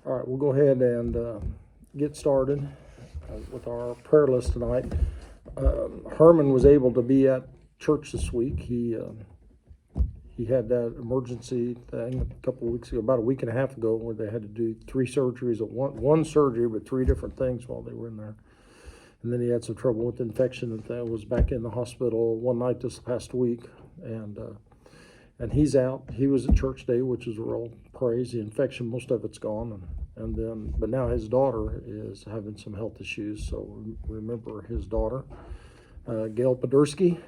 All right, we'll go ahead and get started with our prayer list tonight. Herman was able to be at church this week. He had that emergency thing a couple of weeks ago, about a week and a half ago, where they had to do 3 surgeries at one surgery, but 3 different things while they were in there. And then he had some trouble with infection and that was back in the hospital one night this past week, and he's out. He was at church day, which is a real praise. The infection, most of it's gone, but now his daughter is having some health issues. So remember his daughter, Gail Podursky,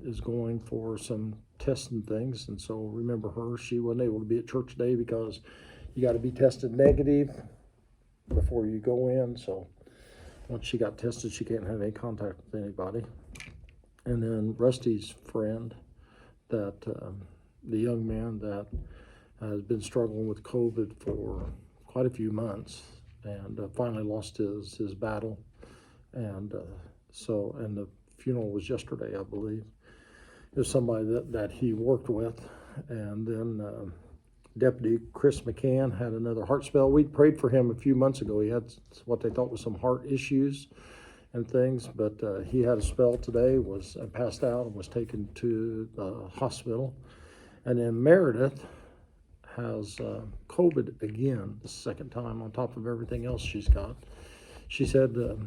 is going for some tests and things, and so remember her. She wasn't able to be at church day because you got to be tested negative before you go in. So once she got tested, she can't have any contact with anybody. And then Rusty's friend, that the young man that has been struggling with COVID for quite a few months, and finally lost his battle, and the funeral was yesterday, I believe. It was somebody that he worked with, and then Deputy Chris McCann had another heart spell. We prayed for him a few months ago. He had what they thought was some heart issues and things, but he had a spell today, was passed out and was taken to the hospital. And then Meredith has COVID again, the second time on top of everything else she's got. She said to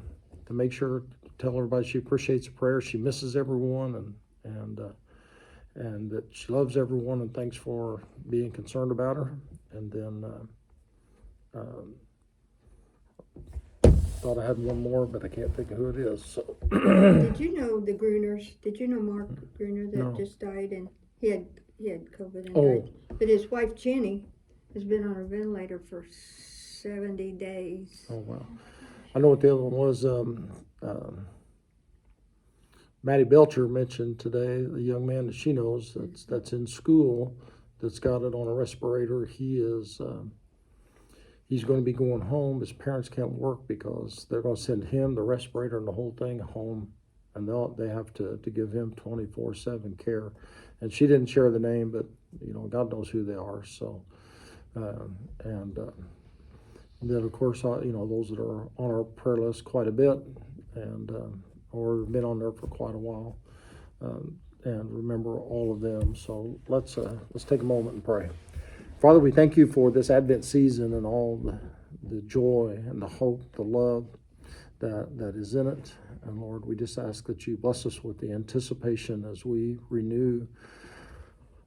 make sure, tell everybody she appreciates the prayer. She misses everyone and that she loves everyone, and thanks for being concerned about her. And then thought I had one more, but I can't think of who it is. So Did you know the Gruners? Did you know Mark Gruner that just died, and he had COVID and died? But his wife Jenny has been on a ventilator for 70 days. Oh wow! I know what the other one was. Maddie Belcher mentioned today, the young man that she knows that's in school, that's got it on a respirator. He's going to be going home. His parents can't work because they're going to send him, the respirator and the whole thing, home, and they have to give him 24/7 care. And she didn't share the name, but God knows who they are. So and then of course those that are on our prayer list quite a bit, and or been on there for quite a while, and remember all of them. So let's take a moment and pray. Father, we thank you for this Advent season and all the joy and the hope, the love that is in it. And Lord, we just ask that you bless us with the anticipation as we renew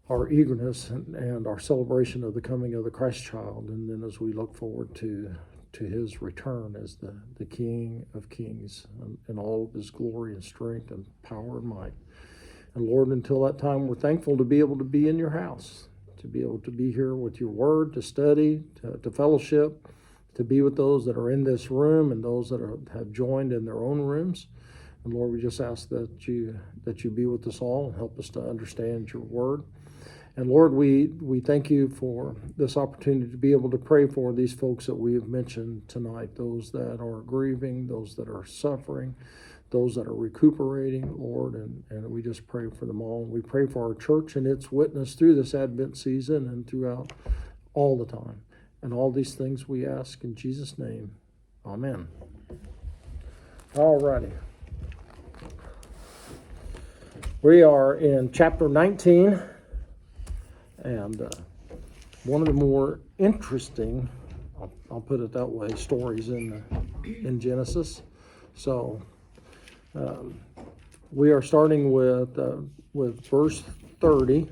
our eagerness and our celebration of the coming of the Christ child. And then as we look forward to his return as the King of Kings and all of his glory and strength and power and might. And Lord, until that time, we're thankful to be able to be in your house, to be able to be here with your word, to study, to fellowship, to be with those that are in this room and those that have joined in their own rooms. And Lord, we just ask that you be with us all and help us to understand your word. And Lord, we thank you for this opportunity to be able to pray for these folks that we have mentioned tonight, those that are grieving, those that are suffering, those that are recuperating, Lord, and we just pray for them all. We pray for our church and its witness through this Advent season and throughout all the time. And all these things we ask in Jesus' name. Amen. All righty. We are in chapter 19. And one of the more interesting, I'll put it that way, stories in Genesis. So we are starting with verse 30.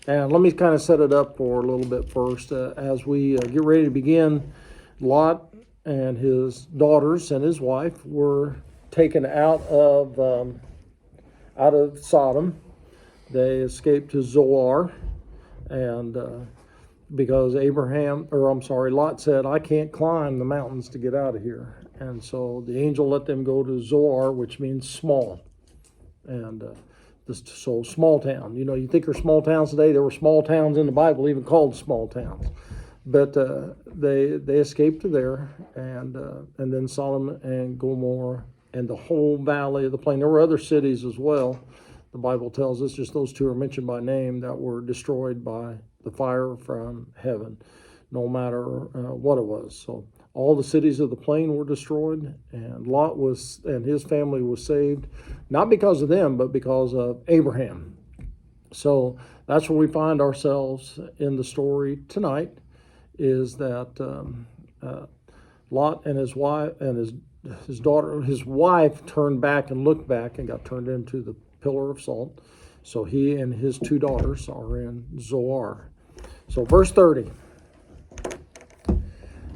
And let me kind of set it up for a little bit first. As we get ready to begin, Lot and his daughters and his wife were taken out of Sodom. They escaped to Zoar. And because Lot said, I can't climb the mountains to get out of here. And so the angel let them go to Zoar, which means small. And so small town. You think of small towns today. There were small towns in the Bible, even called small towns. But they escaped to there, and then Sodom and Gomorrah and the whole valley of the plain. There were other cities as well. The Bible tells us just those two are mentioned by name that were destroyed by the fire from heaven. no matter what it was. So all the cities of the plain were destroyed, and Lot and his family was saved, not because of them, but because of Abraham. So that's where we find ourselves in the story tonight, is that Lot and his wife and his daughter, his wife turned back and looked back and got turned into the pillar of salt. So he and his 2 daughters are in Zoar. So verse 30.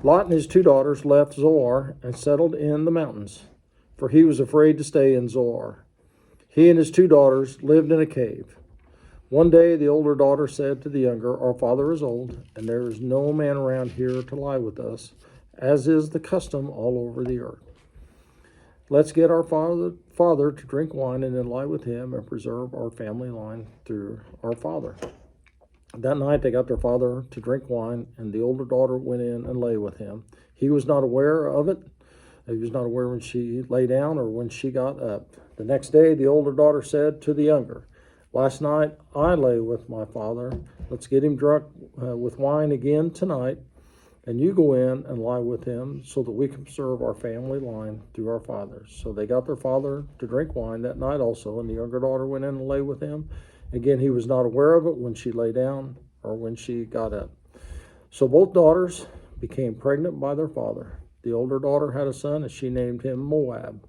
Lot and his 2 daughters left Zoar and settled in the mountains, for he was afraid to stay in Zoar. He and his 2 daughters lived in a cave. One day the older daughter said to the younger, "Our father is old, and there is no man around here to lie with us, as is the custom all over the earth. Let's get our father to drink wine and then lie with him and preserve our family line through our father." That night they got their father to drink wine, and the older daughter went in and lay with him. He was not aware of it. He was not aware when she lay down or when she got up. The next day the older daughter said to the younger, "Last night I lay with my father. Let's get him drunk with wine again tonight, and you go in and lie with him so that we can preserve our family line through our fathers." So they got their father to drink wine that night also, and the younger daughter went in and lay with him. Again, he was not aware of it when she lay down or when she got up. So both daughters became pregnant by their father. The older daughter had a son, and she named him Moab.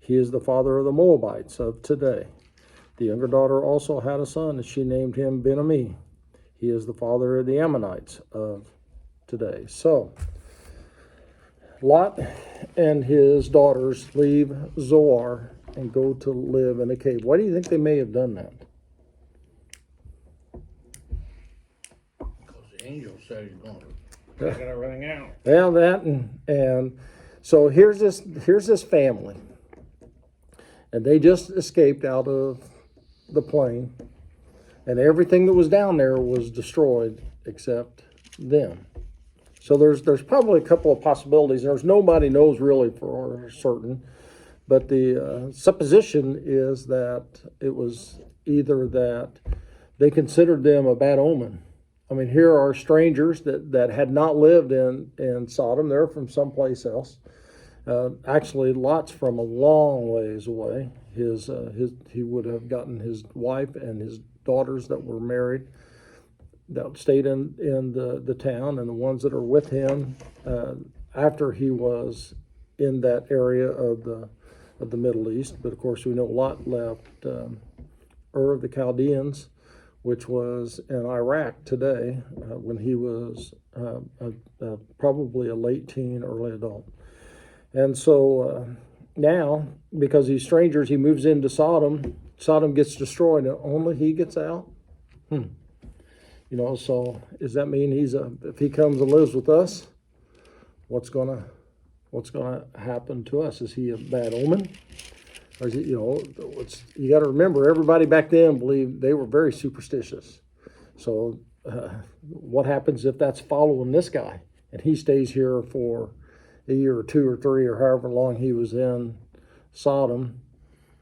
He is the father of the Moabites of today. The younger daughter also had a son, and she named him Ben-Ammi. He is the father of the Ammonites of today. So Lot and his daughters leave Zoar and go to live in a cave. Why do you think they may have done that? Because the angel said he's going to figure everything out. Well, that and so here's this family, and they just escaped out of the plane, and everything that was down there was destroyed except them. So there's probably a couple of possibilities. Nobody knows really for certain, but the supposition is that it was either that they considered them a bad omen. I mean, here are strangers that had not lived in Sodom. They're from someplace else. Actually, Lot's from a long ways away. He would have gotten his wife and his daughters that were married, that stayed in the town, and the ones that are with him after he was in that area of the Middle East. But of course, we know Lot left Ur of the Chaldeans, which was in Iraq today, when he was probably a late teen, early adult. And so now, because these strangers, he moves into Sodom. Sodom gets destroyed, and only he gets out. So does that mean if he comes and lives with us, what's gonna happen to us? Is he a bad omen? Or is it, you got to remember, everybody back then believed, they were very superstitious. So what happens if that's following this guy and he stays here for a year or 2 or 3 or however long he was in Sodom?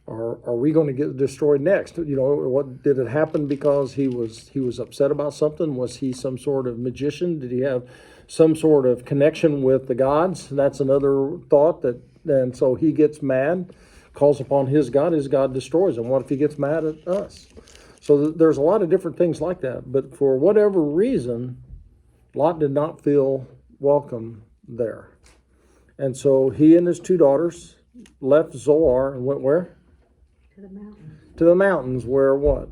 Are we going to get destroyed next? What did it happen because he was upset about something? Was he some sort of magician? Did he have some sort of connection with the gods? That's another thought. And so he gets mad, calls upon his God destroys him. What if he gets mad at us? So there's a lot of different things like that. But for whatever reason, Lot did not feel welcome there. And so he and his 2 daughters left Zoar and went where? To the mountains. To the mountains, where what?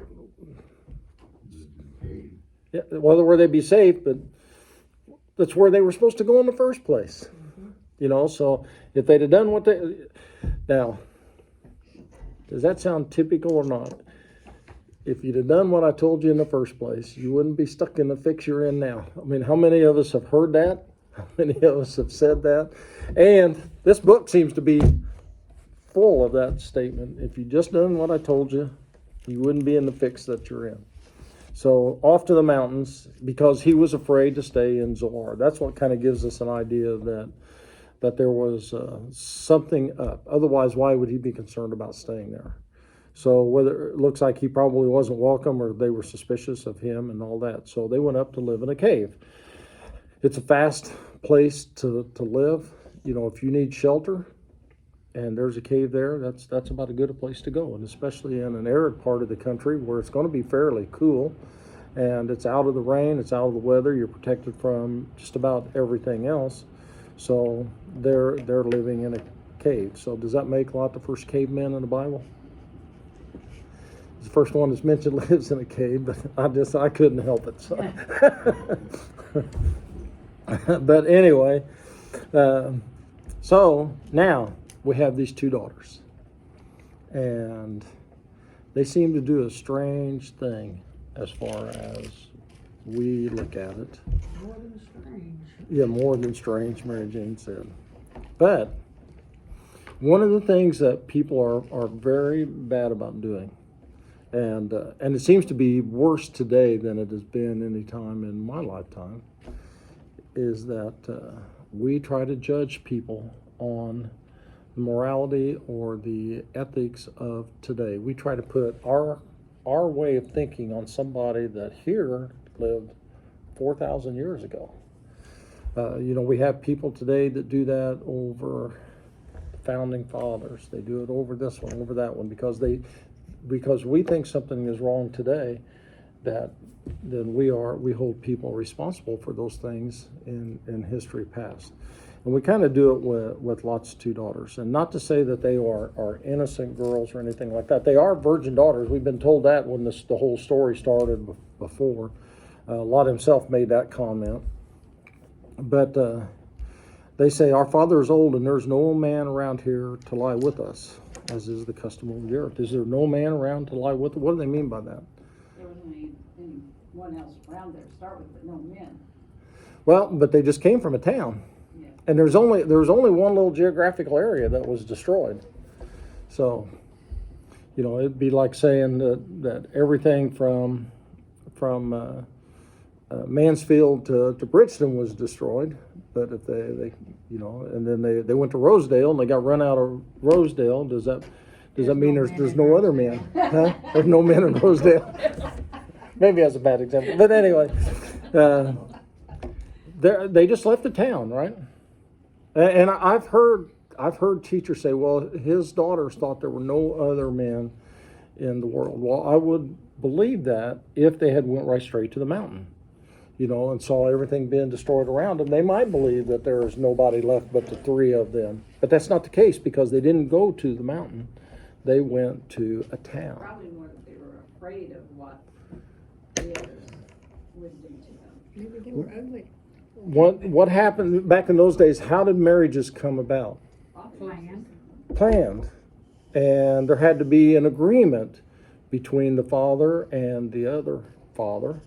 Yeah, well, where they'd be safe, but that's where they were supposed to go in the first place. Mm-hmm. So if they'd have done what they... Now, does that sound typical or not? If you'd have done what I told you in the first place, you wouldn't be stuck in the fix you're in now. I mean, how many of us have heard that? How many of us have said that? And this book seems to be full of that statement. If you just done what I told you, you wouldn't be in the fix that you're in. So off to the mountains, because he was afraid to stay in Zoar. That's what kind of gives us an idea that there was something up. Otherwise, why would he be concerned about staying there? So whether it looks like he probably wasn't welcome, or they were suspicious of him and all that. So they went up to live in a cave. It's a fast place to live. You know, if you need shelter and there's a cave there, that's about as good a place to go. And especially in an arid part of the country where it's going to be fairly cool and it's out of the rain, it's out of the weather, you're protected from just about everything else. So they're living in a cave. So does that make Lot the first caveman in the Bible? The first one that's mentioned lives in a cave, but I couldn't help it. So. But anyway, so now we have these two daughters, and they seem to do a strange thing as far as we look at it. More than strange. Yeah, more than strange, Mary Jane said. But one of the things that people are very bad about doing, and it seems to be worse today than it has been any time in my lifetime, is that we try to judge people on the morality or the ethics of today. We try to put our way of thinking on somebody that here lived 4,000 years ago. You know, we have people today that do that over founding fathers. They do it over this one, over that one, because we think something is wrong today, that then we hold people responsible for those things in history past. And we kind of do it with Lot's two daughters. And not to say that they are innocent girls or anything like that. They are virgin daughters. We've been told that when the whole story started before. Lot himself made that comment. But they say, our father is old and there's no man around here to lie with us, as is the custom of the earth. Is there no man around to lie with us? What do they mean by that? There wasn't anyone else around there to start with, but no men. Well, but they just came from a town. Yeah. And there was only one little geographical area that was destroyed. So, you know, it'd be like saying that everything from Mansfield to Bridgeton was destroyed. But if they you know, and then they went to Rosedale and they got run out of Rosedale, does that mean there's no other men? Huh? There's no men in Rosedale. Maybe that's a bad example. But anyway, they just left the town, right? And I've heard teachers say, well, his daughters thought there were no other men in the world. Well, I would believe that if they had went right straight to the mountain, you know, and saw everything being destroyed around them. They might believe that there is nobody left but the three of them. But that's not the case, because they didn't go to the mountain. They went to a town. Probably more that they were afraid of what the others would do to them. Maybe they were ugly. What happened back in those days? How did marriages come about? Planned. And there had to be an agreement between the father and the other father.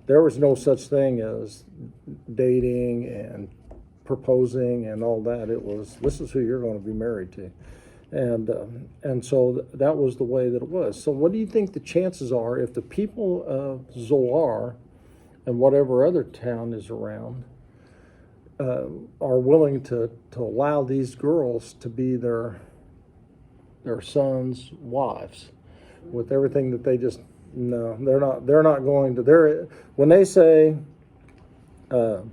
There was no such thing as dating and proposing and all that. It was, this is who you're going to be married to. And so that was the way that it was. So what do you think the chances are if the people of Zoar and whatever other town is around are willing to allow these girls to be their sons' wives, with everything that they just, no, they're not going to, when they say our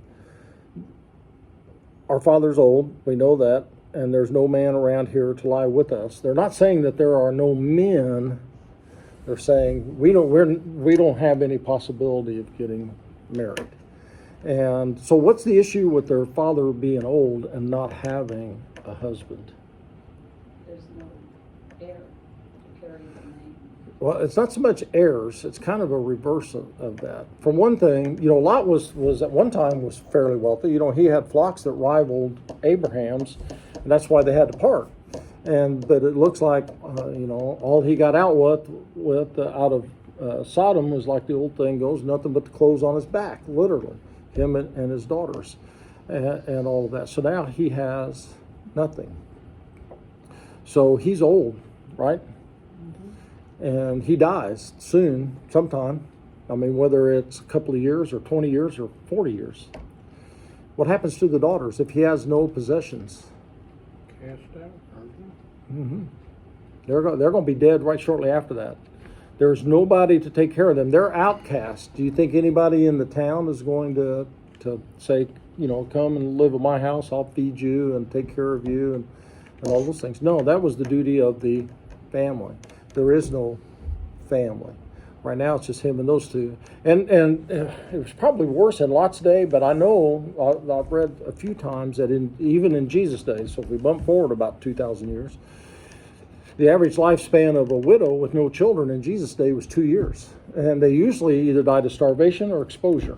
father's old, we know that, and there's no man around here to lie with us. They're not saying that there are no men. They're saying we don't have any possibility of getting married. And so what's the issue with their father being old and not having a husband? There's no heir to carry the name. Well, it's not so much heirs. It's kind of a reverse of that. From one thing, you know, Lot was at one time was fairly wealthy. You know, he had flocks that rivaled Abraham's, and that's why they had to part. But it looks like, you know, all he got out out of Sodom was, like the old thing goes, nothing but the clothes on his back, literally, him and his daughters, and all of that. So now he has nothing. So he's old, right? And he dies soon, sometime. I mean, whether it's a couple of years or 20 years or 40 years. What happens to the daughters if he has no possessions? Cast out. Mm-hmm. They're going to be dead right shortly after that. There's nobody to take care of them. They're outcasts. Do you think anybody in the town is going to to say, come and live in my house, I'll feed you and take care of you and all those things. No, that was the duty of the family. There is no family. Right now, it's just him and those two. And it was probably worse in Lot's day, but I know, I've read a few times that even in Jesus' day, so if we bump forward about 2,000 years, the average lifespan of a widow with no children in Jesus' day was 2 years. And they usually either died of starvation or exposure.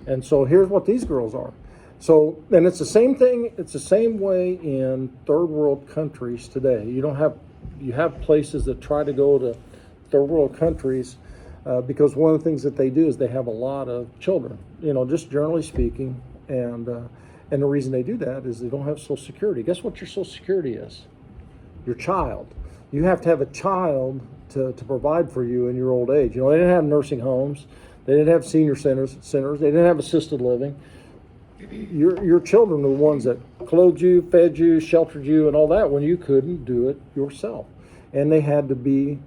And so here's what these girls are. So, and it's the same thing, it's the same way in third world countries today. You have places that try to go to third world countries because one of the things that they do is they have a lot of children, just generally speaking. And the reason they do that is they don't have Social Security. Guess what your Social Security is? Your child. You have to have a child to provide for you in your old age. They didn't have nursing homes. They didn't have senior centers. They didn't have assisted living. Your children are the ones that clothed you, fed you, sheltered you, and all that when you couldn't do it yourself. And they had to be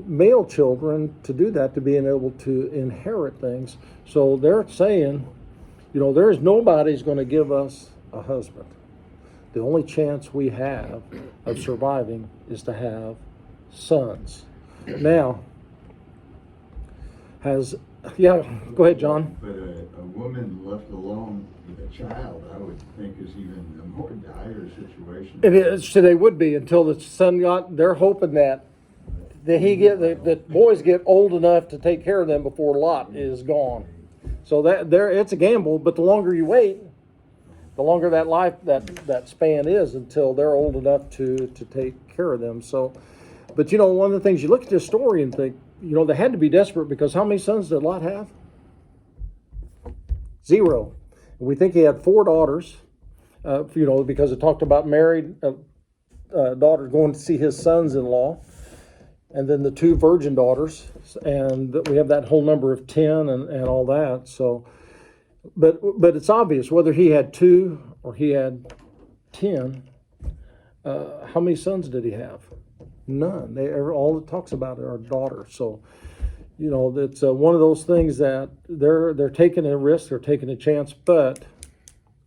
male children to do that, to being able to inherit things. So they're saying, there's nobody's going to give us a husband. The only chance we have of surviving is to have sons. Now, go ahead, John. But a woman left alone with a child, I would think, is even a more dire situation. It is. So they would be until the son they're hoping that the boys get old enough to take care of them before Lot is gone. So it's a gamble, but the longer you wait, the longer that span is until they're old enough to take care of them. So, but one of the things you look at this story and think, they had to be desperate because how many sons did Lot have? 0. We think he had 4 daughters, because it talked about married daughters going to see his sons-in-law, and then the 2 virgin daughters, and we have that whole number of 10 and all that. So, but it's obvious whether he had 2 or he had 10. How many sons did he have? None. All it talks about are daughters. So, it's one of those things that they're taking a risk, they're taking a chance, but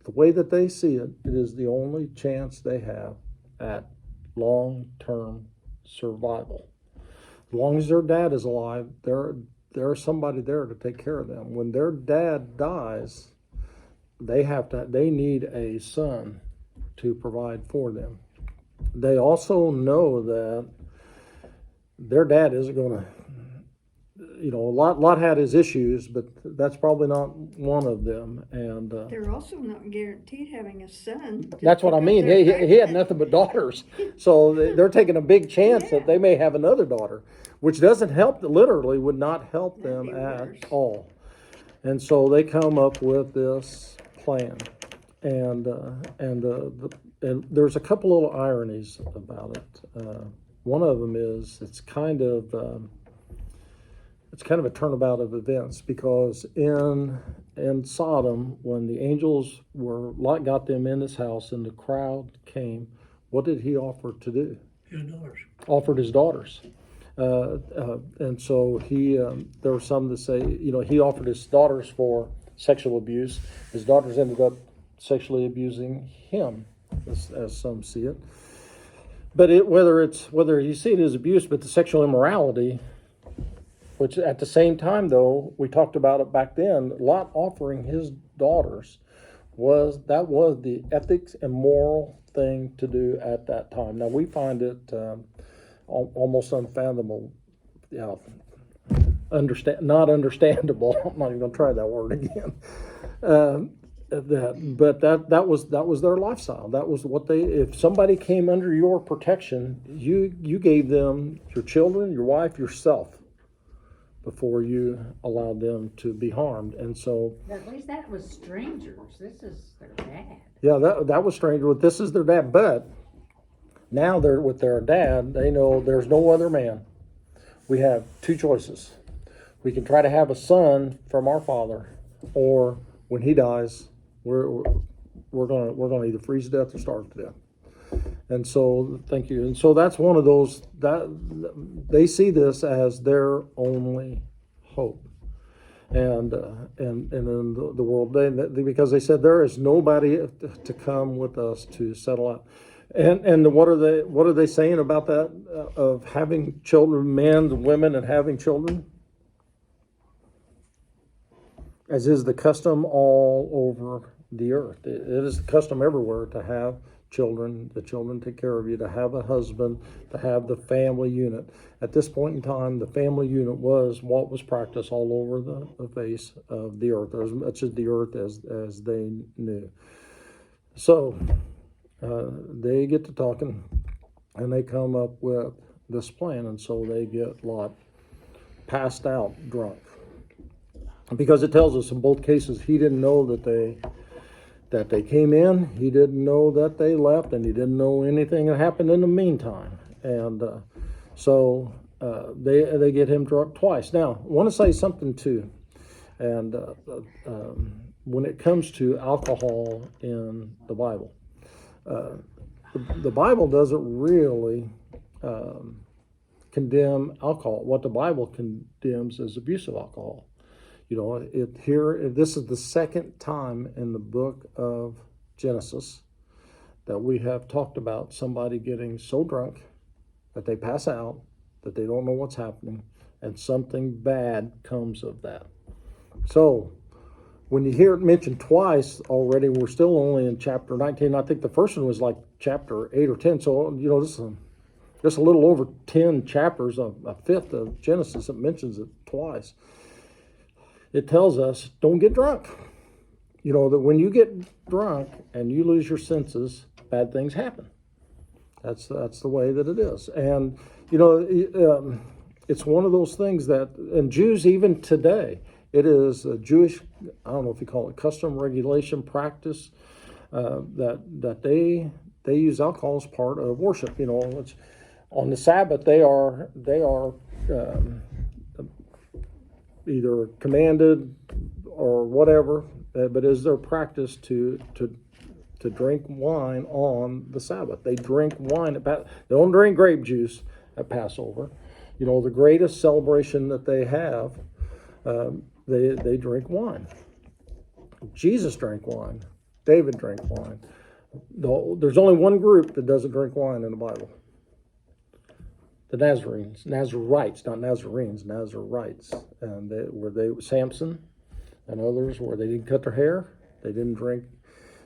the way that they see it, it is the only chance they have at long-term survival. As long as their dad is alive, there's somebody there to take care of them. When their dad dies, they need a son to provide for them. They also know that their dad isn't going to, Lot had his issues, but that's probably not one of them. And they're also not guaranteed having a son. That's what I mean. He had nothing but daughters. So they're taking a big chance that they may have another daughter, which doesn't help, literally would not help them at all. And so they come up with this plan. And there's a couple little ironies about it. One of them is it's kind of a turnabout of events, because in Sodom, when the angels Lot got them in his house and the crowd came, what did he offer to do? His daughters. Offered his daughters. And so there were some that say, he offered his daughters for sexual abuse. His daughters ended up sexually abusing him, as some see it. But whether you see it as abuse, but the sexual immorality, which at the same time, though, we talked about it back then, Lot offering his daughters was the ethics and moral thing to do at that time. Now, we find it almost unfathomable, not understandable. I'm not even going to try that word again. That was their lifestyle. That was what if somebody came under your protection, you gave them your children, your wife, yourself, before you allowed them to be harmed. And so, at least that was strangers. This is their dad. Yeah, that was strange. This is their dad, but now they're with their dad. They know there's no other man. We have 2 choices. We can try to have a son from our father, or when he dies, we're gonna either freeze to death or starve to death. And so, thank you. And so that's one of those that they see this as their only hope. and in the world, because they said there is nobody to come with us to settle out. And what are they saying about that, of having children, men and women, and having children? As is the custom all over the earth. It is the custom everywhere to have children, the children take care of you, to have a husband, to have the family unit. At this point in time, the family unit was what was practiced all over the face of the earth, as much as the earth as they knew. So they get to talking, and they come up with this plan, and so they get Lot passed out drunk. Because it tells us in both cases, he didn't know that they came in, he didn't know that they left, and he didn't know anything that happened in the meantime. And so they get him drunk twice. Now, I want to say something too. And when it comes to alcohol in the Bible, the Bible doesn't really condemn alcohol. What the Bible condemns is abuse of alcohol. You know, this is the second time in the book of Genesis that we have talked about somebody getting so drunk that they pass out, that they don't know what's happening, and something bad comes of that. So when you hear it mentioned twice already, we're still only in chapter 19. I think the first one was like chapter 8 or 10. So, you know, this is just a little over 10 chapters, a fifth of Genesis that mentions it twice. It tells us, don't get drunk. You know, that when you get drunk and you lose your senses, bad things happen. That's the way that it is. And, you know, it's one of those things that, and Jews even today, it is a Jewish, I don't know if you call it custom, regulation, practice, that they use alcohol as part of worship. You know, it's, on the Sabbath, they are either commanded or whatever, but is their practice to drink wine on the Sabbath. They drink wine they don't drink grape juice at Passover. You know, the greatest celebration that they have, they drink wine. Jesus drank wine. David drank wine. There's only one group that doesn't drink wine in the Bible. The Nazarenes, Nazarites, not Nazarenes, Nazarites, and Samson and others where they didn't cut their hair, they didn't drink.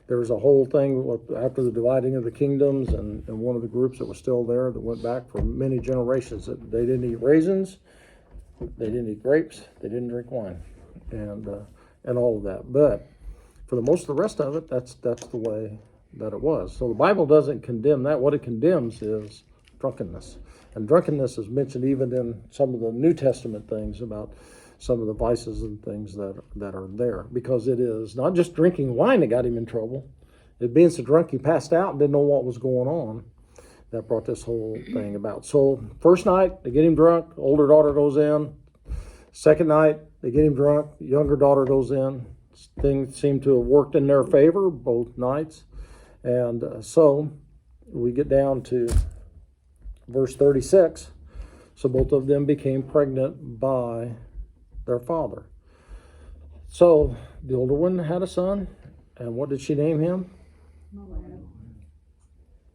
There was a whole thing after the dividing of the kingdoms, and one of the groups that was still there that went back for many generations, that they didn't eat raisins, they didn't eat grapes, they didn't drink wine, and all of that. But for the most of the rest of it, that's the way that it was. So the Bible doesn't condemn that. What it condemns is drunkenness. And drunkenness is mentioned even in some of the New Testament things about some of the vices and things that are there. Because it is not just drinking wine that got him in trouble. It being so drunk he passed out and didn't know what was going on that brought this whole thing about. So first night, they get him drunk. Older daughter goes in. Second night, they get him drunk. Younger daughter goes in. Things seem to have worked in their favor both nights. And so we get down to verse 36, so both of them became pregnant by their father. So the older one had a son, and what did she name him?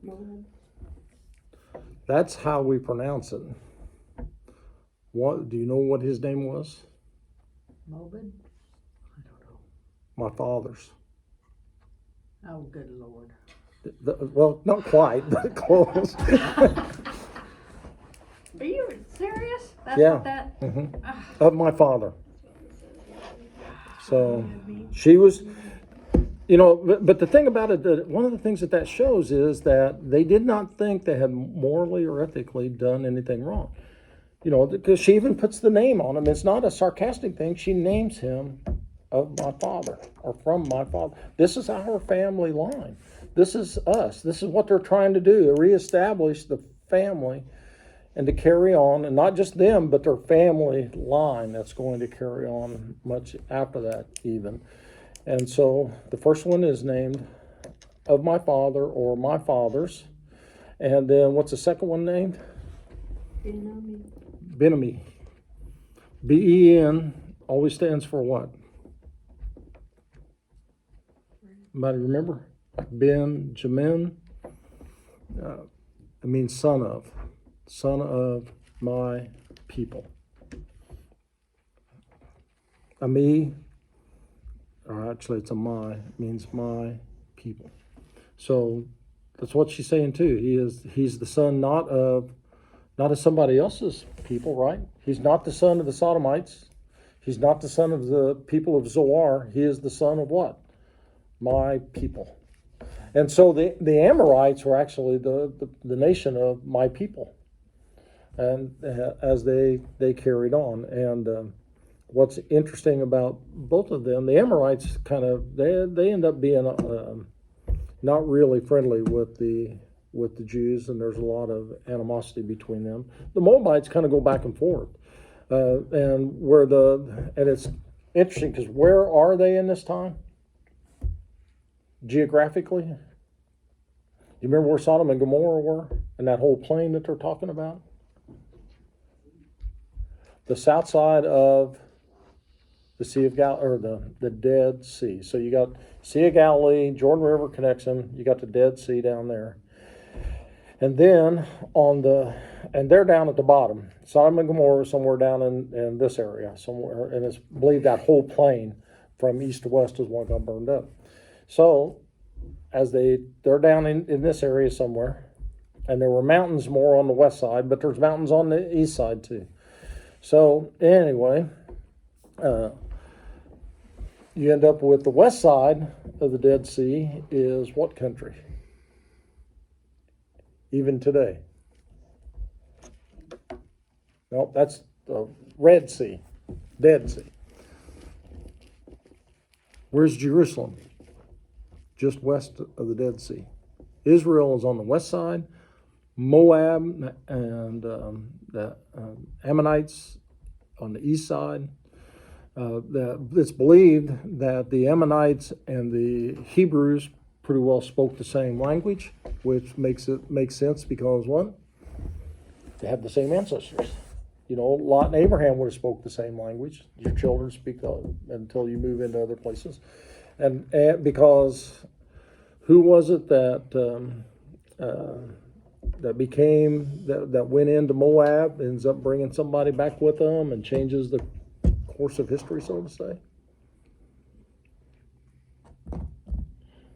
Moab. That's how we pronounce it. What do you know what his name was? Moab? My father's. Oh, good Lord. Well, not quite, but close. Are you serious? That's Yeah. what that... Of my father. So she was, you know, but the thing about it, one of the things that shows is that they did not think they had morally or ethically done anything wrong. You know, because she even puts the name on him. It's not a sarcastic thing. She names him of my father, or from my father. This is our family line. This is us. This is what they're trying to do, to reestablish the family and to carry on, and not just them, but their family line that's going to carry on much after that even. And so the first one is named of my father or my fathers. And then what's the second one named? Benami. Benami. always stands for what? Anybody remember? Benjamin. It means son of my people. Ami, or actually it's a my, it means my people. So that's what she's saying too. He's the son not of somebody else's people, right? He's not the son of the Sodomites. He's not the son of the people of Zoar. He is the son of what? My people. And so the Amorites were actually the nation of my people. And as they carried on. And what's interesting about both of them, the Amorites they end up being not really friendly with the Jews, and there's a lot of animosity between them. The Moabites kind of go back and forth, and it's interesting because where are they in this time? Geographically, you remember where Sodom and Gomorrah were, and that whole plain that they're talking about? The south side of the Sea of Galilee, or the Dead Sea. So you got Sea of Galilee, Jordan River connects them. You got the Dead Sea down there, and then and they're down at the bottom. Sodom and Gomorrah somewhere down in this area somewhere, and it's believed that whole plain from east to west is what got burned up. So as they're down in this area somewhere, and there were mountains more on the west side, but there's mountains on the east side too. So anyway, you end up with the west side of the Dead Sea is what country? Even today. No, that's the Red Sea, Dead Sea. Where's Jerusalem? Just west of the Dead Sea. Israel is on the west side. Moab and the Ammonites on the east side. It's believed that the Ammonites and the Hebrews pretty well spoke the same language, which makes sense because what? They have the same ancestors. Lot and Abraham would have spoke the same language. Your children speak until you move into other places, and because who was it that went into Moab, ends up bringing somebody back with them and changes the course of history, so to say?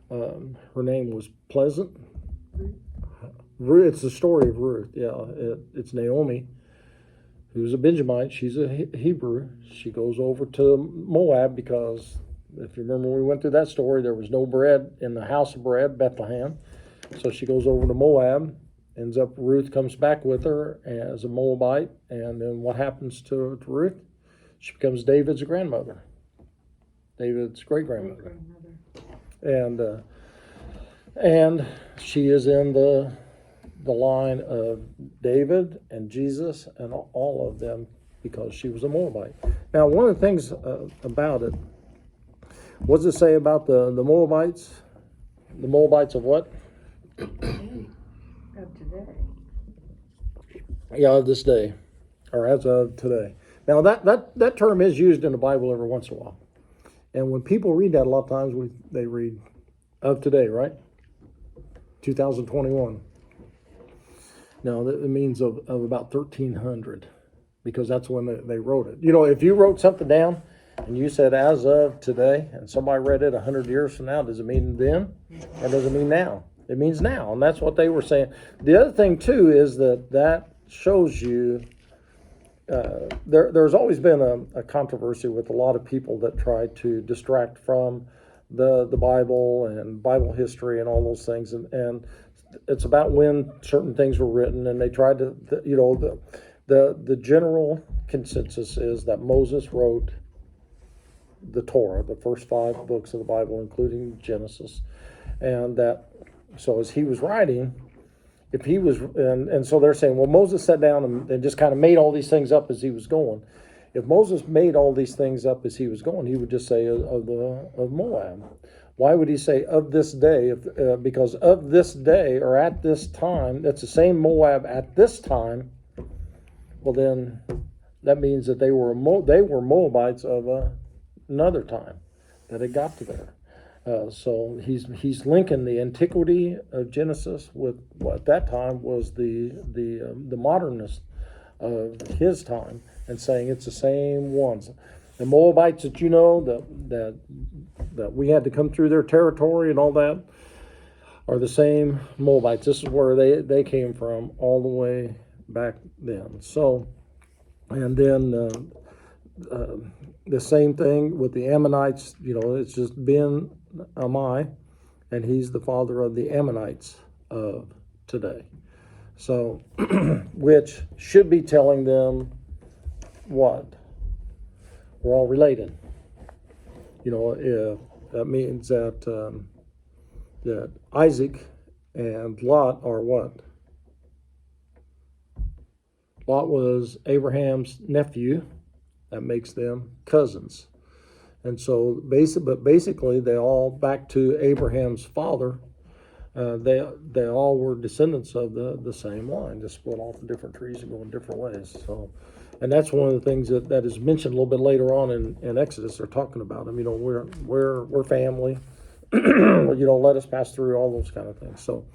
Her name was Pleasant. Ruth. It's the story of Ruth. Yeah, it's Naomi, who's a Benjamite. She's a Hebrew. She goes over to Moab because, if you remember when we went through that story, there was no bread in the house of bread, Bethlehem. So she goes over to Moab. Ruth comes back with her as a Moabite. And then what happens to Ruth? She becomes David's grandmother. David's great-grandmother. And she is in the line of David and Jesus and all of them because she was a Moabite. Now, one of the things about it, what does it say about the Moabites? The Moabites of what? Of today. Yeah, of this day, or as of today. Now, that term is used in the Bible every once in a while. And when people read that, a lot of times they read of today, right? 2021. No, it means of about 1300, because that's when they wrote it. If you wrote something down and you said as of today, and somebody read it 100 years from now, does it mean then, or does it mean now? It means now, and that's what they were saying. The other thing too is that shows you there's always been a controversy with a lot of people that try to distract from the Bible and Bible history and all those things, and it's about when certain things were written, and they tried to, the general consensus is that Moses wrote the Torah, the first 5 books of the Bible, including Genesis, and that, so as he was writing, if he was, and so they're saying, well, Moses sat down and just kind of made all these things up as he was going. If Moses made all these things up as he was going, he would just say of Moab. Why would he say of this day? Because of this day, or at this time, that's the same Moab at this time. Well, then that means that they were Moabites of another time that it got to there. So he's linking the antiquity of Genesis with what at that time was the modernness of his time, and saying it's the same ones. The Moabites that you know that we had to come through their territory and all that are the same Moabites. This is where they came from all the way back then. So, and then the same thing with the Ammonites. It's just Ben Ammi, and he's the father of the Ammonites of today. So, which should be telling them what? We're all related. If that means that that Isaac and Lot are what? Lot was Abraham's nephew. That makes them cousins. And so, basically, they all back to Abraham's father. They all were descendants of the same line, just split off in different trees and going different ways. So, and that's one of the things that is mentioned a little bit later on in Exodus. They're talking about them. We're family. Let us pass through all those kind of things. So,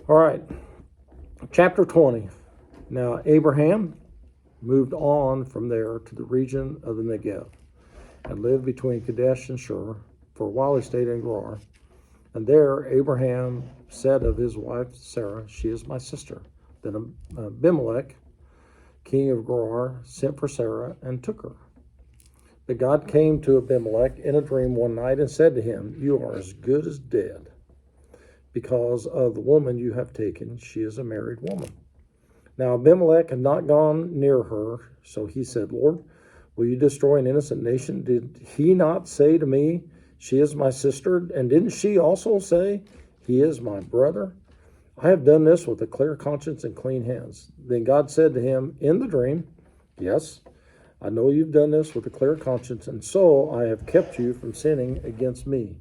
all right, chapter 20. Now Abraham moved on from there to the region of the Negev, and lived between Kadesh and Shur. For a while he stayed in Gerar. And there Abraham said of his wife Sarah, "She is my sister." Then Abimelech, king of Gerar, sent for Sarah and took her. But God came to Abimelech in a dream one night and said to him, "You are as good as dead, because of the woman you have taken. She is a married woman." Now Abimelech had not gone near her, so he said, "Lord, will you destroy an innocent nation? Did he not say to me, 'She is my sister'? And didn't she also say, 'He is my brother'? I have done this with a clear conscience and clean hands." Then God said to him in the dream, "Yes, I know you've done this with a clear conscience, and so I have kept you from sinning against me.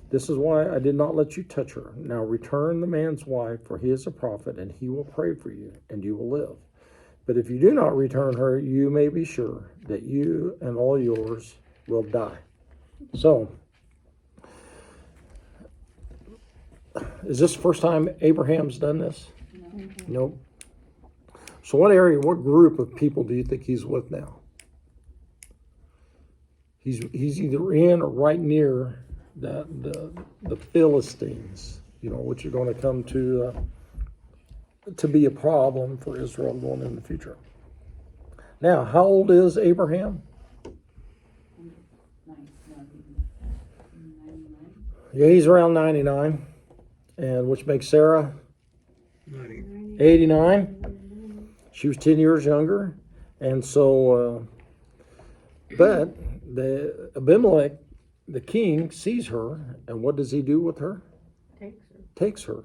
This is why I did not let you touch her. Now return the man's wife, for he is a prophet, and he will pray for you, and you will live. But if you do not return her, you may be sure that you and all yours will die." So, is this the first time Abraham's done this? No. Nope. So what group of people do you think he's with now? He's either in or right near the Philistines, which are going to come to be a problem for Israel going in the future. Now, how old is Abraham? 99. Yeah, he's around 99, and which makes Sarah 89. She was 10 years younger, and so, but Abimelech, the king, sees her, and what does he do with her? Takes her.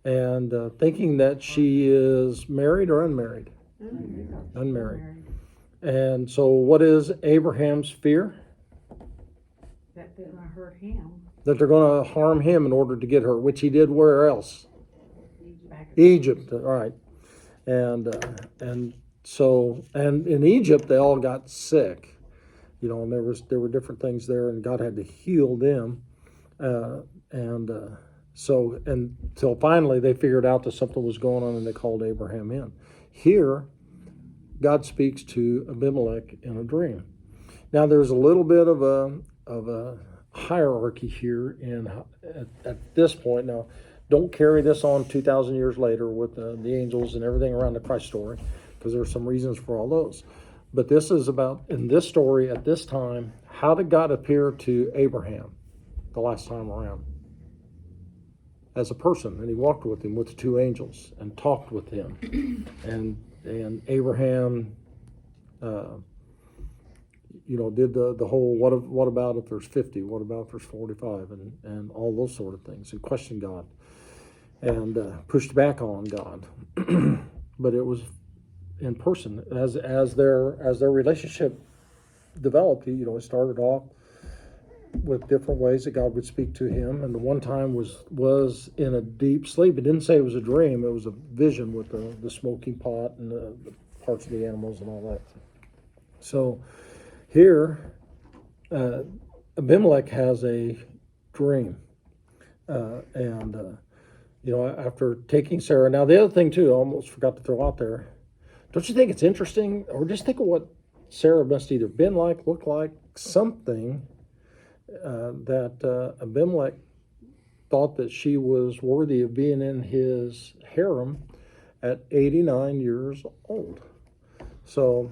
And thinking that she is married or unmarried? Unmarried. And so what is Abraham's fear? That they're going to hurt him. That they're going to harm him in order to get her, which he did where else? Egypt, all right. And so in Egypt they all got sick, and there were different things there, and God had to heal them, so until finally they figured out that something was going on, and they called Abraham in. Here, God speaks to Abimelech in a dream. Now there's a little bit of a hierarchy here at this point. Now, don't carry this on 2,000 years later with the angels and everything around the Christ story, because there are some reasons for all those. But this is about, in this story at this time, how did God appear to Abraham the last time around? As a person, and he walked with him with the two angels and talked with him. And Abraham, did the whole, what about if there's 50? What about if there's 45? And all those sort of things, and questioned God. And pushed back on God. But it was in person. As their relationship developed, it started off with different ways that God would speak to him. And the one time was in a deep sleep. It didn't say it was a dream. It was a vision with the smoking pot and the parts of the animals and all that. So here, Abimelech has a dream. After taking Sarah. Now, the other thing, too, I almost forgot to throw out there. Don't you think it's interesting? Or just think of what Sarah must either been like, look like, something that Abimelech thought that she was worthy of being in his harem at 89 years old. So,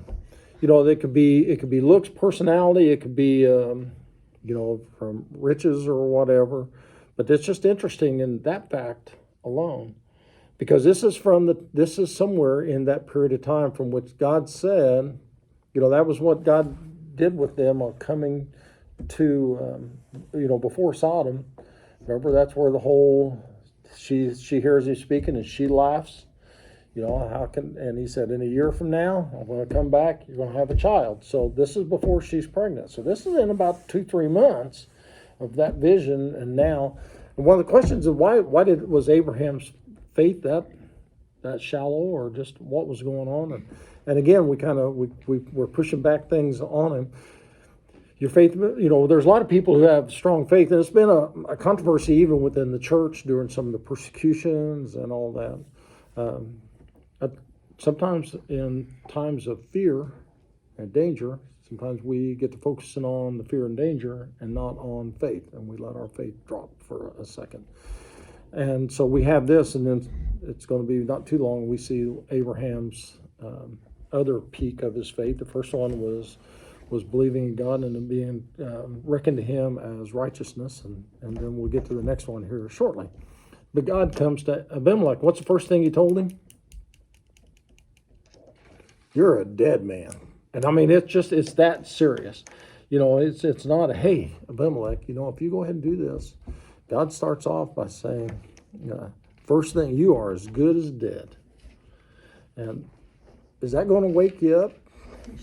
it could be looks, personality, it could be, from riches or whatever. But it's just interesting in that fact alone, because this is somewhere in that period of time from which God said, that was what God did with them on coming to, before Sodom. Remember, that's where the whole she hears him speaking and she laughs. And he said, in a year from now, I'm going to come back, you're going to have a child. So this is before she's pregnant. So this is in about 2-3 months of that vision. And now, and one of the questions is why was Abraham's faith that shallow, or just what was going on? And again, we're pushing back things on him. Your faith, there's a lot of people who have strong faith, and it's been a controversy even within the church during some of the persecutions and all that. Sometimes in times of fear and danger, sometimes we get to focusing on the fear and danger and not on faith, and we let our faith drop for a second. And so we have this, and then it's going to be not too long, we see Abraham's other peak of his faith. The first one was believing in God and being reckoned to him as righteousness, and then we'll get to the next one here shortly. But God comes to Abimelech. What's the first thing he told him? You're a dead man. And I mean, it's that serious. It's not a, hey, Abimelech, if you go ahead and do this, God starts off by saying, first thing, you are as good as dead. And is that going to wake you up?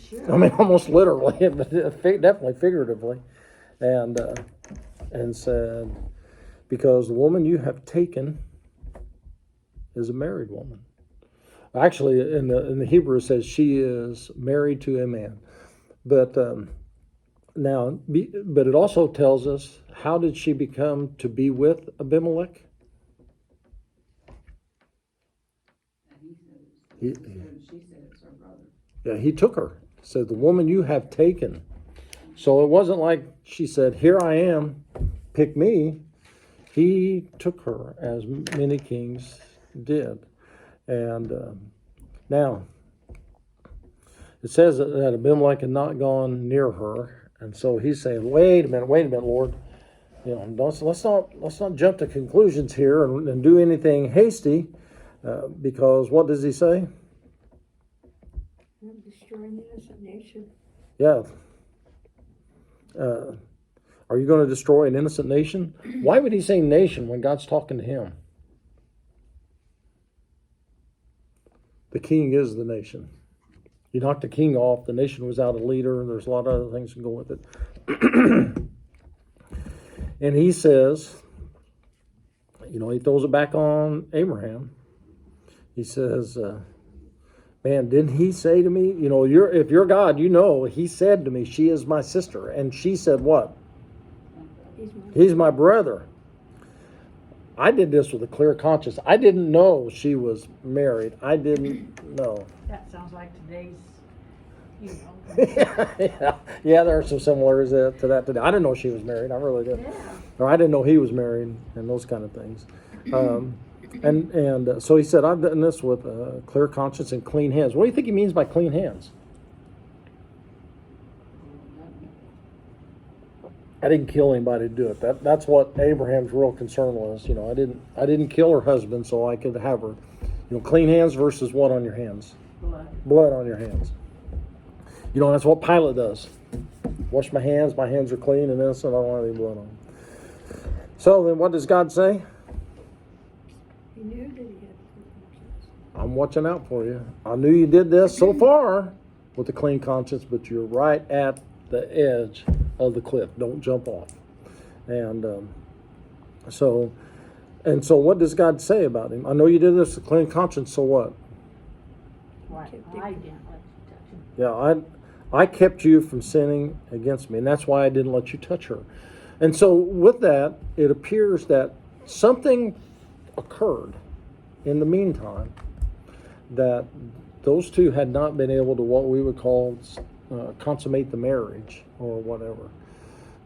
Sure. I mean, almost literally, but definitely figuratively. And said, because the woman you have taken is a married woman. Actually, in the Hebrew it says she is married to a man. But but it also tells us, how did she become to be with Abimelech? She said it's her brother. Yeah, he took her. Said, the woman you have taken. So it wasn't like she said, here I am, pick me. He took her, as many kings did. And now, it says that Abimelech had not gone near her. And so he's saying, wait a minute, Lord. Let's not jump to conclusions here and do anything hasty. Because what does he say? Destroy an innocent nation. Yeah. Are you going to destroy an innocent nation? Why would he say nation when God's talking to him? The king is the nation. You knocked the king off, the nation was out a leader, and there's a lot of other things that go with it. And he says, he throws it back on Abraham. He says, man, didn't he say to me, if you're God, he said to me, she is my sister. And she said what? He's my brother. I did this with a clear conscience. I didn't know she was married. I didn't know. That sounds like today's, yeah, there are some similarities to that today. I didn't know she was married. I really didn't. Yeah. Or I didn't know he was married and those kind of things. So he said, I've done this with a clear conscience and clean hands. What do you think he means by clean hands? I didn't kill anybody to do it. That's what Abraham's real concern was. I didn't kill her husband so I could have her. Clean hands versus what on your hands? Blood on your hands. That's what Pilate does. Wash my hands are clean and innocent, I don't want any blood on them. So then what does God say? He knew that he had a clean conscience. I'm watching out for you. I knew you did this so far with a clean conscience, but you're right at the edge of the cliff. Don't jump off. And so what does God say about him? I know you did this with a clean conscience, so what? why Kept I it. didn't let you touch him. Yeah, I kept you from sinning against me, and that's why I didn't let you touch her. And so with that, it appears that something occurred in the meantime that those two had not been able to what we would call consummate the marriage or whatever.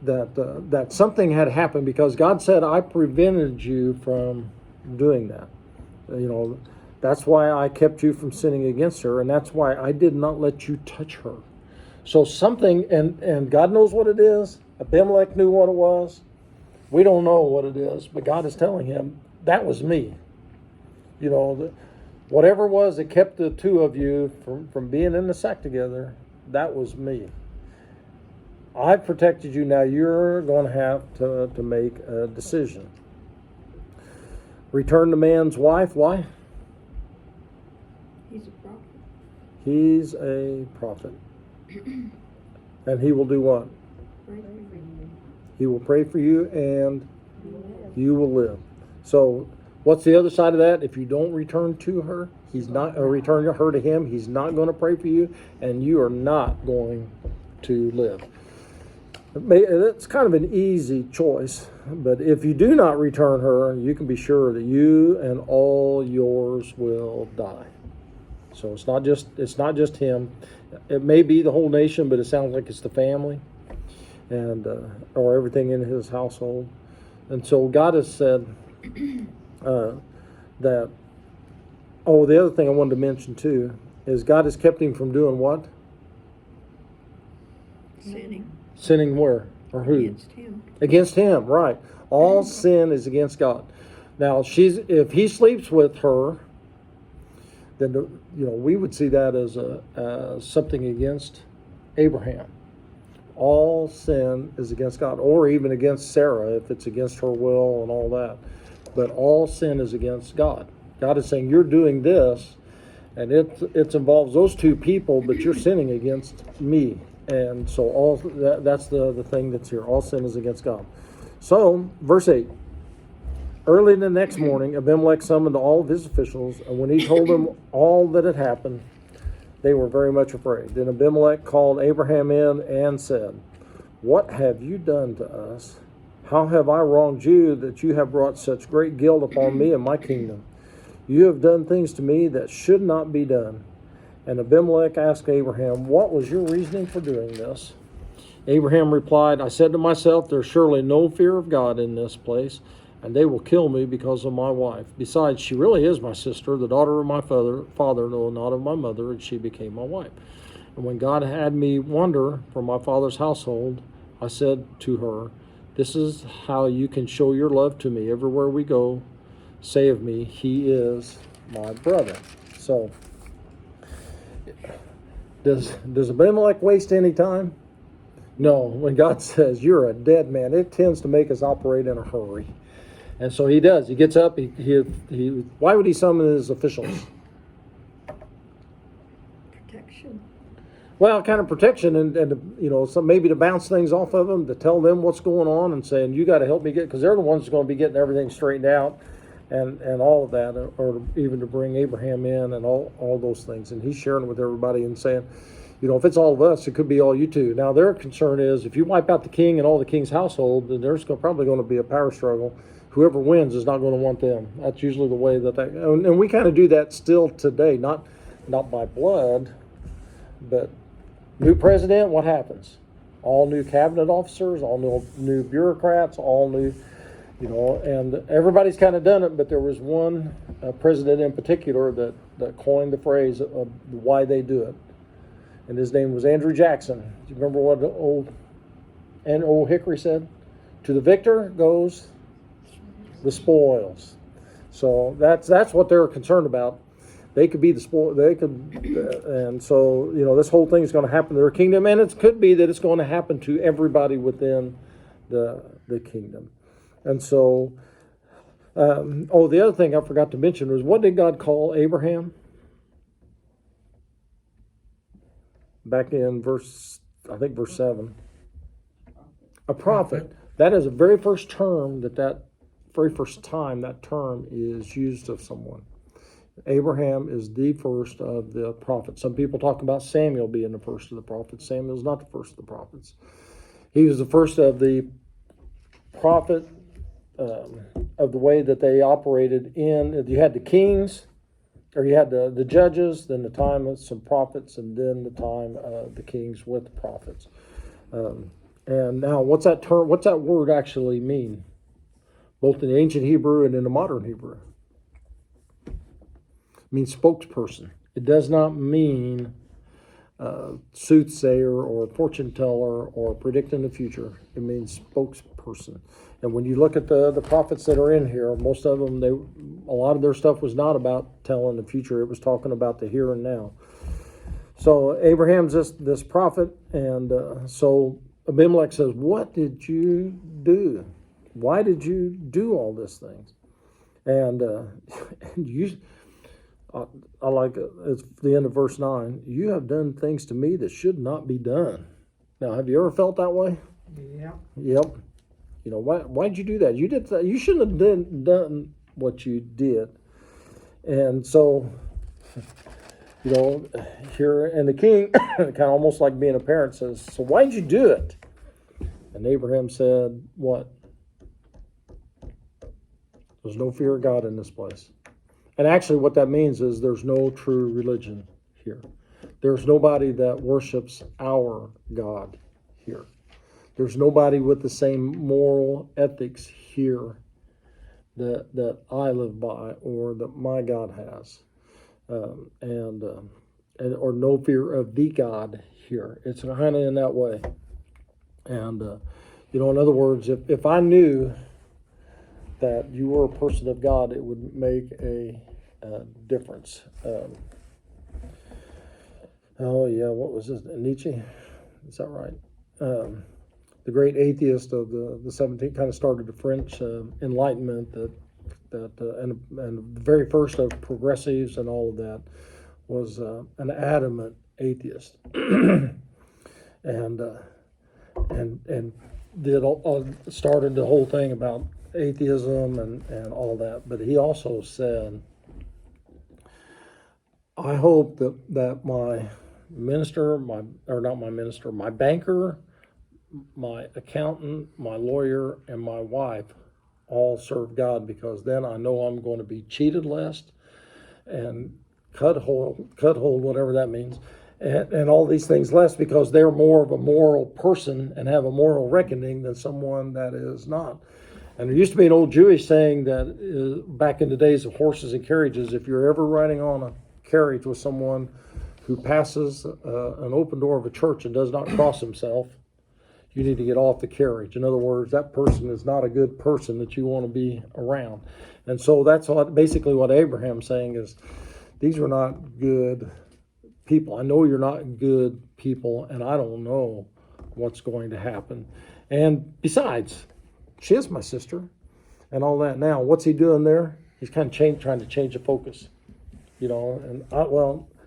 That something had happened because God said, I prevented you from doing that. That's why I kept you from sinning against her, and that's why I did not let you touch her. So something, and God knows what it is. Abimelech knew what it was. We don't know what it is, but God is telling him, that was me. Whatever it was that kept the two of you from being in the sack together, that was me. I protected you. Now you're going to have to make a decision. Return the man's wife. Why? He's a prophet. He's a prophet. And he will do what? Pray for you. He will pray for you and you will live. So what's the other side of that? If you don't return to her, return her to him, he's not going to pray for you, and you are not going to live. It's kind of an easy choice, but if you do not return her, you can be sure that you and all yours will die. So it's not just him. It may be the whole nation, but it sounds like it's the family and or everything in his household. And so God has said that. Oh, the other thing I wanted to mention too is God has kept him from doing what? Sinning. Sinning where? Or who? Against him. Against him, right. All sin is against God. Now, if he sleeps with her, then we would see that as something against Abraham. All sin is against God, or even against Sarah if it's against her will and all that. But all sin is against God. God is saying, you're doing this, and it involves those two people, but you're sinning against me. And so that's the thing that's here. All sin is against God. So, verse 8. Early the next morning, Abimelech summoned all of his officials, and when he told them all that had happened, they were very much afraid. Then Abimelech called Abraham in and said, what have you done to us? How have I wronged you that you have brought such great guilt upon me and my kingdom? You have done things to me that should not be done. And Abimelech asked Abraham, what was your reasoning for doing this? Abraham replied, I said to myself, there's surely no fear of God in this place, and they will kill me because of my wife. Besides, she really is my sister, the daughter of my father, though not of my mother, and she became my wife. And when God had me wander from my father's household, I said to her, this is how you can show your love to me. Everywhere we go, say of me, he is my brother. So, does Abimelech waste any time? No. When God says you're a dead man, it tends to make us operate in a hurry. And so he does. He gets up. He why would he summon his officials? Protection. Well, kind of protection and so maybe to bounce things off of them, to tell them what's going on and saying, you got to help me because they're the ones that's going to be getting everything straightened out and all of that, or even to bring Abraham in and all those things. And he's sharing it with everybody and saying, if it's all of us, it could be all you two. Now, their concern is if you wipe out the king and all the king's household, then there's probably going to be a power struggle. Whoever wins is not going to want them. That's usually the way and we kind of do that still today, not by blood, but new president, what happens? All new cabinet officers, all new bureaucrats, all new, and everybody's kind of done it, but there was one president in particular that coined the phrase of why they do it. And his name was Andrew Jackson. Do you remember what old Hickory said? To the victor goes the spoils. So that's what they're concerned about. They could be the spoil. And so this whole thing is going to happen to their kingdom, and it could be that it's going to happen to everybody within the kingdom. And so, the other thing I forgot to mention was, what did God call Abraham? Back in verse 7. A prophet. That is the very first term very first time that term is used of someone. Abraham is the first of the prophets. Some people talk about Samuel being the first of the prophets. Samuel's not the first of the prophets. He was the first of the prophet of the way that they operated in. You had the kings, or you had the judges, then the time of some prophets, and then the time of the kings with the prophets. And now, what's that term? What's that word actually mean? Both in the ancient Hebrew and in the modern Hebrew. It means spokesperson. It does not mean soothsayer or fortune teller or predicting the future. It means spokesperson. And when you look at the prophets that are in here, most of them, a lot of their stuff was not about telling the future. It was talking about the here and now. So Abraham's this prophet, and so Abimelech says, "What did you do? Why did you do all these things?" And I like it. It's the end of verse 9. "You have done things to me that should not be done." Now, have you ever felt that way? Yeah. Yep. You know, why'd you do that? You did that. You shouldn't have done what you did. And so, you know, here, and the king, kind of almost like being a parent, says, "So why'd you do it?" And Abraham said, "What? There's no fear of God in this place." And actually what that means is there's no true religion here. There's nobody that worships our God here. There's nobody with the same moral ethics here that I live by or that my God has. And or no fear of the God here. It's kind of in that way. And, you know, in other words, if I knew that you were a person of God, it would make a difference. What was this? Nietzsche? Is that right? The great atheist of the 17th, kind of started the French Enlightenment and the very first of progressives and all of that was an adamant atheist. and started the whole thing about atheism and all that. But he also said, "I hope that my my banker, my accountant, my lawyer, and my wife all serve God, because then I know I'm going to be cheated less and cut hold, whatever that means, and all these things less, because they're more of a moral person and have a moral reckoning than someone that is not." And there used to be an old Jewish saying that back in the days of horses and carriages, if you're ever riding on a carriage with someone who passes an open door of a church and does not cross himself, you need to get off the carriage. In other words, that person is not a good person that you want to be around. And so that's basically what Abraham's saying is, these are not good people. I know you're not good people, and I don't know what's going to happen. And besides, she is my sister and all that. Now, what's he doing there? He's kind of trying to change the focus. You know, and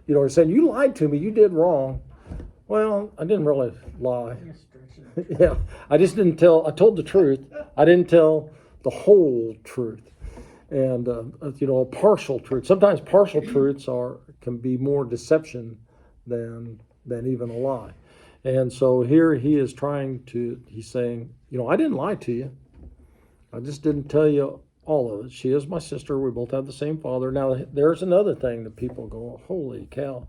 he's saying, "You lied to me, you did wrong." Well, I didn't really lie. Yeah, I told the truth. I didn't tell the whole truth. And, a partial truth. Sometimes partial truths can be more deception than even a lie. And so here he's saying, "I didn't lie to you. I just didn't tell you all of it. She is my sister. We both have the same father." Now, there's another thing that people go, "Holy cow."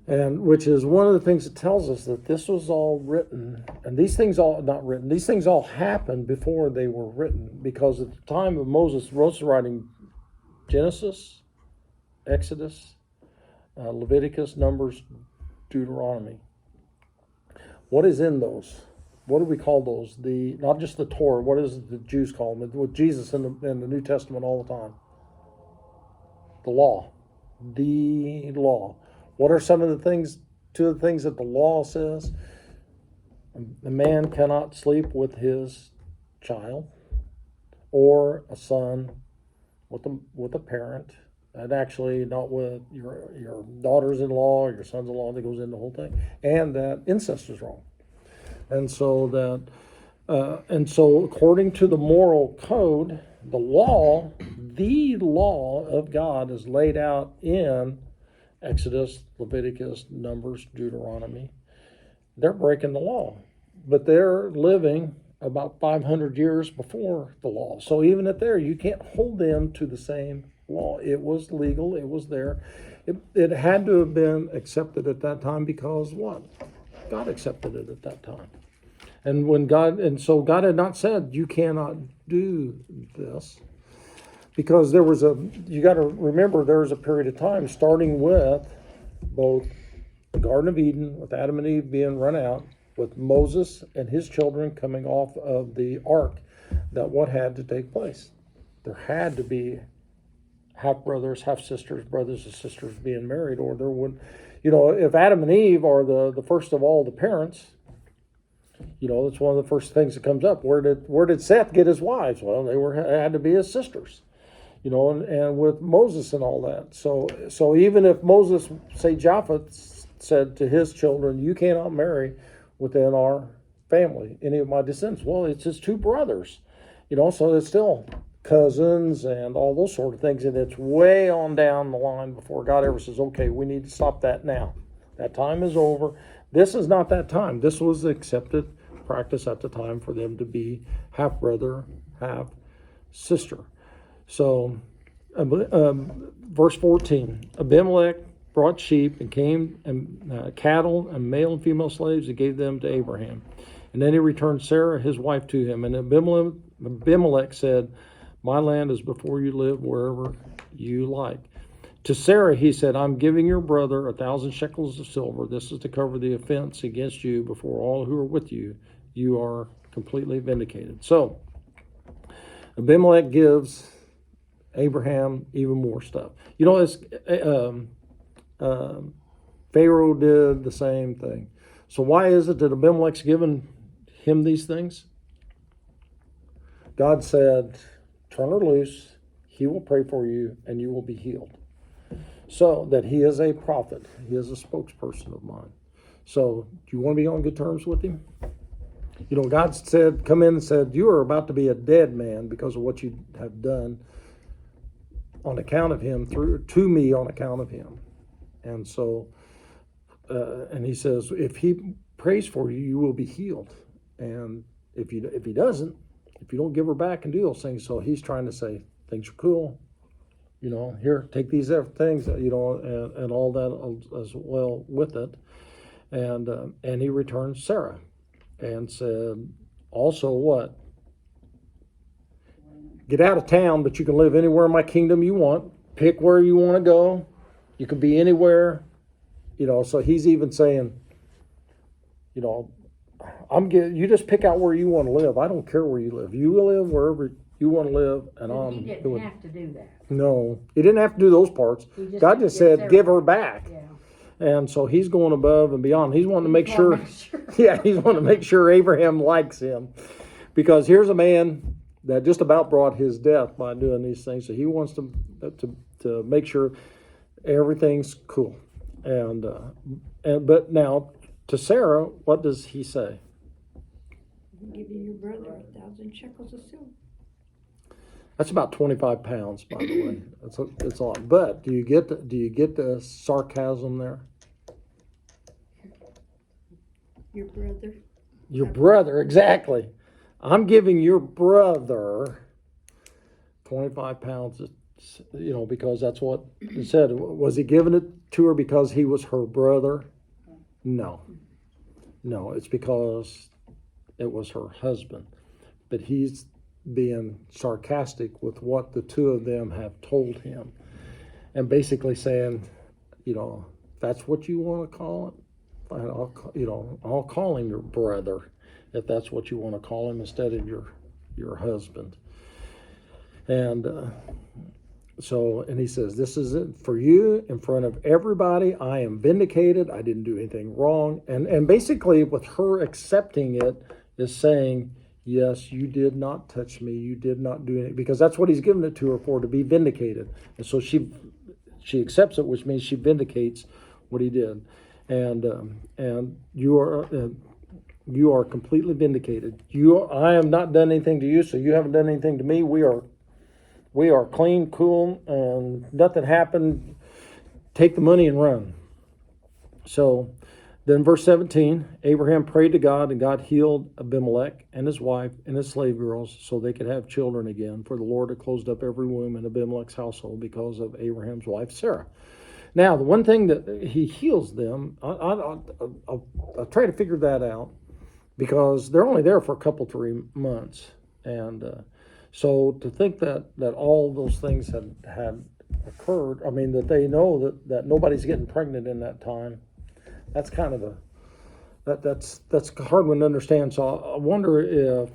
And which is one of the things that tells us that this was all written, and these things all happened before they were written, because at the time of Moses writing Genesis, Exodus, Leviticus, Numbers, Deuteronomy. What is in those? What do we call those? Not just the Torah. What does the Jews call them? With Jesus in the New Testament all the time. The law. The law. What are some of the things? Two of the things that the law says: a man cannot sleep with his child, or a son with a parent, and actually not with your daughters-in-law or your sons-in-law. That goes in the whole thing, and that incest is wrong. And so according to the moral code, the law, the law of God is laid out in Exodus, Leviticus, Numbers, Deuteronomy, they're breaking the law. But they're living about 500 years before the law. So even at there, you can't hold them to the same law. It was legal. It was there. It had to have been accepted at that time because what? God accepted it at that time. And so God had not said, you cannot do this. Because you got to remember, there was a period of time starting with both the Garden of Eden, with Adam and Eve being run out, with Moses and his children coming off of the ark, that what had to take place? There had to be half brothers, half sisters, brothers and sisters being married, or there would, if Adam and Eve are the first of all the parents, that's one of the first things that comes up. Where did Seth get his wives? Well, had to be his sisters, and with Moses and all that. So even if Moses, say Japheth, said to his children, you cannot marry within our family any of my descendants. Well, it's his two brothers, so it's still cousins and all those sort of things, and it's way on down the line before God ever says, okay, we need to stop that now. That time is over. This is not that time. This was the accepted practice at the time for them to be half brother, half sister. So, verse 14, Abimelech brought sheep and came and cattle and male and female slaves and gave them to Abraham. And then he returned Sarah, his wife, to him. And Abimelech said, my land is before you live wherever you like. To Sarah, he said, I'm giving your brother 1,000 shekels of silver. This is to cover the offense against you before all who are with you. You are completely vindicated. So, Abimelech gives Abraham even more stuff. Pharaoh did the same thing. So why is it that Abimelech's given him these things? God said, turn her loose, he will pray for you, and you will be healed. So that he is a prophet. He is a spokesperson of mine. So do you want to be on good terms with him? God said, come in and said, you are about to be a dead man because of what you have done on account of him, to me on account of him. And so, and he says, if he prays for you, you will be healed. And if he doesn't, if you don't give her back and do those things, so he's trying to say, things are cool. Here, take these things, and all that as well with it. And he returned Sarah and said, also what? Get out of town, but you can live anywhere in my kingdom you want. Pick where you want to go. You can be anywhere. So he's even saying, you just pick out where you want to live. I don't care where you live. You live wherever you want to live, and He didn't have to do that. No, he didn't have to do those parts. God just said, give her back. Yeah. And so he's going above and beyond. He's wanting to make sure. Yeah, he's wanting to make sure Abraham likes him. Because here's a man that just about brought his death by doing these things. So he wants to make sure everything's cool. But now to Sarah, what does he say? I'm giving your brother 1,000 shekels of silver. That's about 25 pounds, by the way. It's a lot. But do you get the sarcasm there? Your brother. Your brother, exactly. I'm giving your brother 25 pounds, because that's what it said. Was he giving it to her because he was her brother? No, it's because it was her husband. But he's being sarcastic with what the two of them have told him, and basically saying, that's what you want to call it. I'll call him your brother if that's what you want to call him instead of your husband. And and he says, this is it for you in front of everybody. I am vindicated. I didn't do anything wrong. And basically with her accepting it is saying, yes, you did not touch me. You did not do anything, because that's what he's given it to her for, to be vindicated. And so she accepts it, which means she vindicates what he did. And you are completely vindicated. I have not done anything to you, so you haven't done anything to me. We're We are clean, cool, and nothing happened. Take the money and run. So then verse 17, Abraham prayed to God, and God healed Abimelech and his wife and his slave girls so they could have children again. For the Lord had closed up every womb in Abimelech's household because of Abraham's wife Sarah. Now, the one thing that he heals them, I'll try to figure that out, because they're only there for a couple, 3 months. And so to think that all those things had occurred, I mean, that they know that nobody's getting pregnant in that time, that's kind of that's a hard one to understand. So I wonder if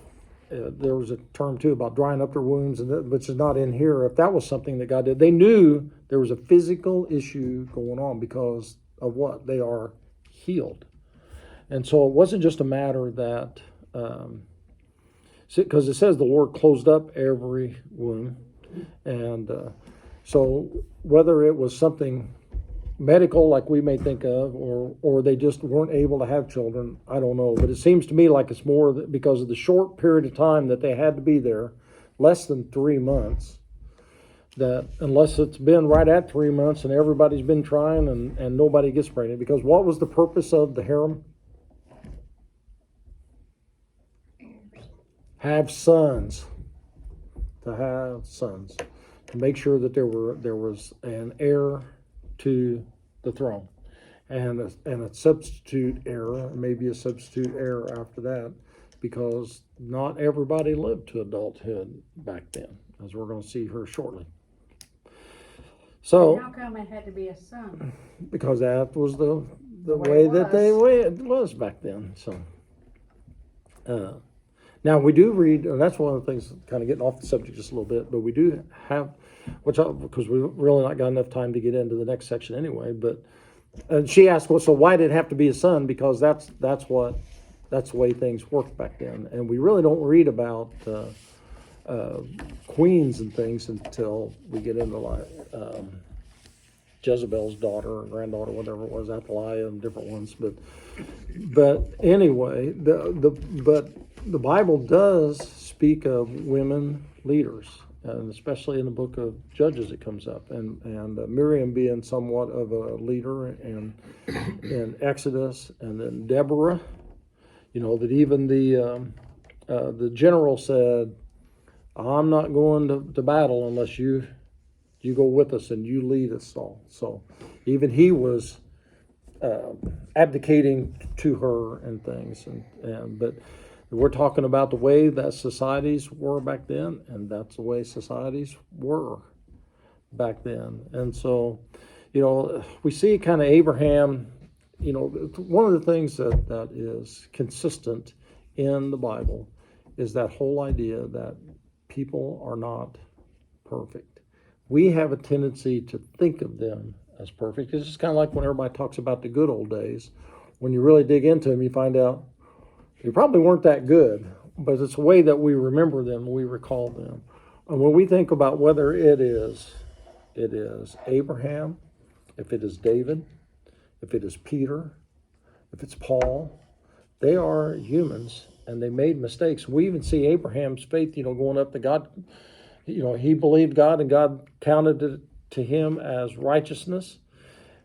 there was a term too about drying up their wounds, which is not in here. If that was something that God did, they knew there was a physical issue going on because of what they are healed, and so it wasn't just a matter that because it says the Lord closed up every womb, and so whether it was something medical like we may think of, or they just weren't able to have children, I don't know. But it seems to me like it's more because of the short period of time that they had to be there, less than 3 months, that unless it's been right at 3 months and everybody's been trying and nobody gets pregnant. Because what was the purpose of the harem? Have sons. To have sons. To make sure that there was an heir to the throne, and a substitute heir, maybe a substitute heir after that, because not everybody lived to adulthood back then, as we're going to see here shortly. So how come it had to be a son? because that was the way it was back then. So now we do read, and that's one of the things, kind of getting off the subject just a little bit, but we do have, because we've really not got enough time to get into the next section anyway. But and she asked, well, so why did it have to be a son? Because that's the way things worked back then, and we really don't read about queens and things until we get into like Jezebel's daughter or granddaughter, whatever it was, Athaliah, and different ones. But anyway, but the Bible does speak of women leaders, and especially in the book of Judges it comes up, and Miriam being somewhat of a leader in Exodus, and then Deborah, that even the general said, I'm not going to battle unless you go with us and you lead us all. So even he was abdicating to her and things, but we're talking about the way that societies were back then, and that's the way societies were back then. And so, we see kind of Abraham, one of the things that is consistent in the Bible is that whole idea that people are not perfect. We have a tendency to think of them as perfect. It's just kind of like when everybody talks about the good old days. When you really dig into them, you find out they probably weren't that good, but it's the way that we remember them, we recall them. And when we think about whether it is Abraham, if it is David, if it is Peter, if it's Paul, they are humans and they made mistakes. We even see Abraham's faith, going up to God. He believed God and God counted it to him as righteousness.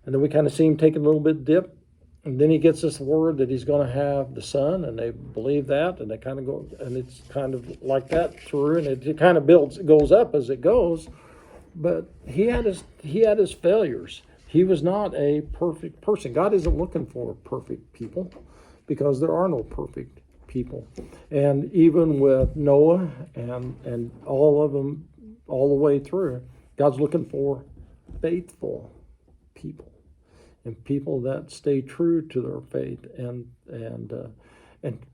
And then we kind of see him taking a little bit dip. And then he gets this word that he's going to have the son, and they believe that, and they kind of go, and it's kind of like that through, and it kind of goes up as it goes. But he had his failures. He was not a perfect person. God isn't looking for perfect people, because there are no perfect people. And even with Noah and all of them, all the way through, God's looking for faithful people. And people that stay true to their faith and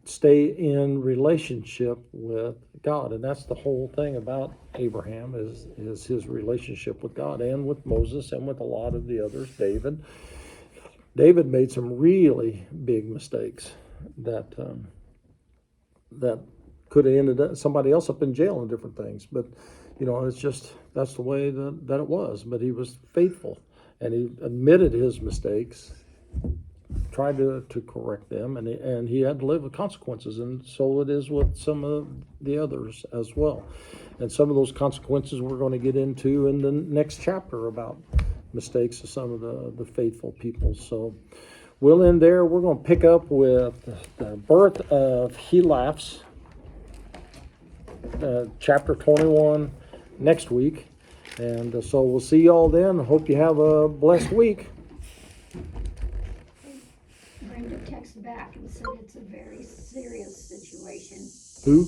stay in relationship with God. And that's the whole thing about Abraham is his relationship with God, and with Moses, and with a lot of the others. David made some really big mistakes that could have ended somebody else up in jail and different things. But it's just, that's the way that it was. But he was faithful. And he admitted his mistakes, tried to correct them, and he had to live with consequences, and so it is with some of the others as well. And some of those consequences we're going to get into in the next chapter about mistakes of some of the faithful people. So we'll end there. We're going to pick up with the birth of He Laughs, chapter 21 next week. And so we'll see y'all then. Hope you have a blessed week. Brenda texted back and said it's a very serious situation. Who?